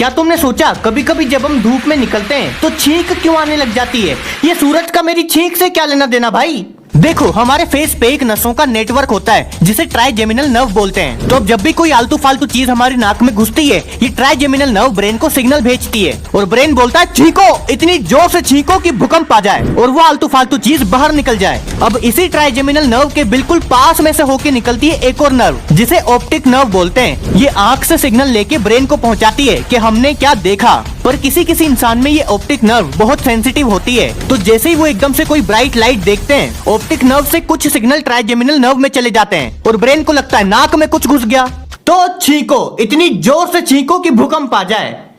क्या तुमने सोचा कभी कभी जब हम धूप में निकलते हैं तो छींक क्यों आने लग जाती है? ये सूरज का मेरी छींक से क्या लेना देना भाई? देखो, हमारे फेस पे एक नसों का नेटवर्क होता है जिसे ट्राइजेमिनल नर्व बोलते हैं। तो अब जब भी कोई आलतू फालतू चीज हमारी नाक में घुसती है, ये ट्राइजेमिनल नर्व ब्रेन को सिग्नल भेजती है और ब्रेन बोलता है छींको, इतनी जोर से छींको कि भूकंप आ जाए और वो आलतू फालतू चीज बाहर निकल जाए। अब इसी ट्राइजेमिनल नर्व के बिल्कुल पास में से होके निकलती है एक और नर्व जिसे ऑप्टिक नर्व बोलते हैं। ये आँख से सिग्नल लेके ब्रेन को पहुँचाती है कि हमने क्या देखा। पर किसी किसी इंसान में ये ऑप्टिक नर्व बहुत सेंसिटिव होती है, तो जैसे ही वो एकदम से कोई ब्राइट लाइट देखते हैं, ऑप्टिक नर्व से कुछ सिग्नल ट्राइजेमिनल नर्व में चले जाते हैं और ब्रेन को लगता है नाक में कुछ घुस गया। तो छींको, इतनी जोर से छींको कि भूकंप आ जाए।